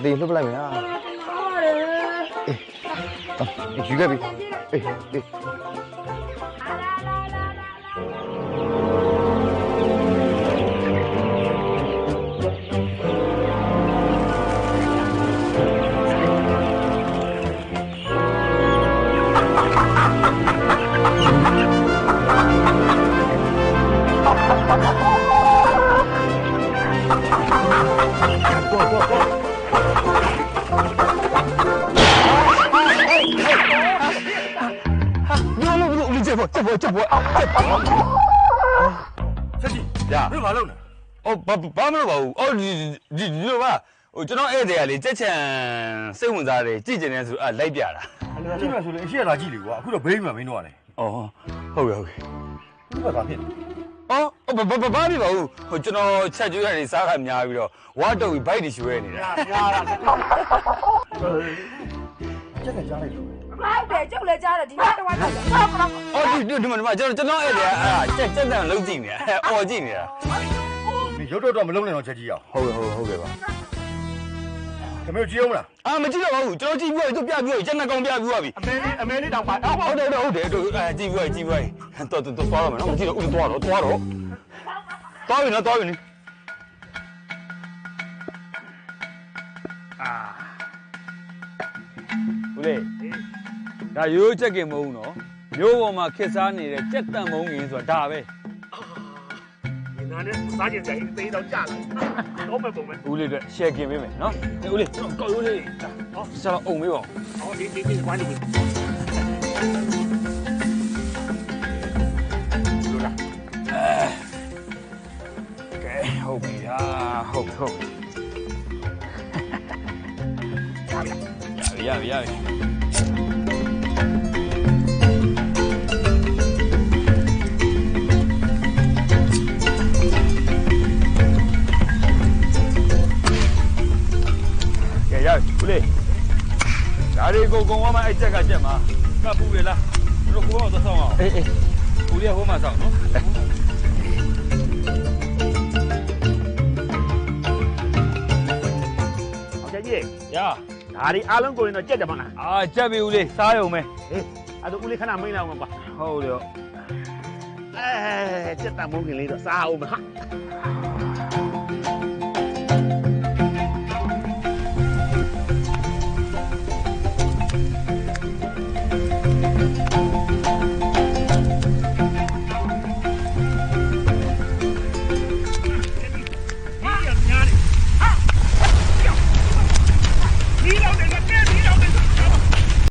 သေးလှုပ်ပလိုက်မယ်ဟာအေးယူခဲ့ပြီအေးချက်ပေါ်ချက်ကြီးရဘယ်မှာလုံးလဲအော်ဘာမလို့ပါဘူးအော်ဒီလိုပါဟိုကျွန်တော်ဧည့်သည်ကလေကြက်ချံစိတ်ဝင်စားတယ်ကြည့်ကျင်နေဆိုလိုက်ပြတာကြည့်မှဆိုလေအရှိရတာကြည့်လေကွာအခုတော့ဘေးမှာမင်းတို့ကလေအော်ဟုတ်ကဲ့ဒီကဘာဖြစ်လဲအော်ဘာဖြစ်ပါဘူးဟိုကျွန်တော်ချက်ကျွေးရတယ်စားတာများပြီးတော့ဝါတုတ်ပြီးဘိုက်တွေရွှဲနေတာများတာကြက်ကကြားလိုက်လို့ဟုတ်တယ်ကျုပ်လည်းကြားတယ်ဒီမှာတဝိုင်းတော့အော်ဒီမှာကျွန်တော်ဧည့်သည်ကကြက်တန်လုံးကြည့်နေအော်ကြည့်နေတာမင်းရုပ်တော့မလုံးနဲ့တော့ချက်ကြီးအောင်ဟုတ်ကဲ့ပါခင်ဗျကြည့်အောင်လားမကြည့်တော့ပါဘူးကျွန်တော်ကြည့်ပြီးတော့ပြပြီးတော့ကျက်နှကောင်ပြပြီးသွားပြီအမဲလေးတောင်ပါဟုတ်တယ်ကြည့်ပြီးတော့သွားရမယ်နော်မကြည့်တော့ဦးသွားတော့ပြီနော်ဦးလေးဒါရိုးချက်ကင်မုံနော်မျိုးပေါ်မှာခစ်စားနေတဲ့ကြက်တန်မုံငင်ဆိုတာဒါပဲဒီနာနဲ့စားကြင်ကြရင်သေးတော့ကြာလာတော့မဲ့ပုံပဲဦးလေးအတွက်ရှယ်ကင်ပေးမယ်နော်ဦးလေးကျွန်တော်ကောက်ရိုးလေးဟောဆက်တော့အုံမေးပါဟောဒီဝိုင်းလို့လူလားကဲဟုတ်ပြီဟုတ်ရပြီဦးလေးဒါတွေကိုကုံသွားမှအဲ့ချက်ကချက်မှာကပ်ပူလေလားတို့ကိုတော့ဆောင်းအောင်အေးဦးလေးကဟိုမှာဆောင်းနော်ဟုတ်ကဲ့ကြီးရဒါဒီအားလုံးကိုရင်တော့ကြက်တယ်မလားကြက်ပြီဦးလေးစားရုံပဲအဲ့တော့ဦးလေးခဏမိန်လောက်မှာကွာဟုတ်တယ်ကြက်တံမိုးခင်လေးတော့စားအောင်ပါ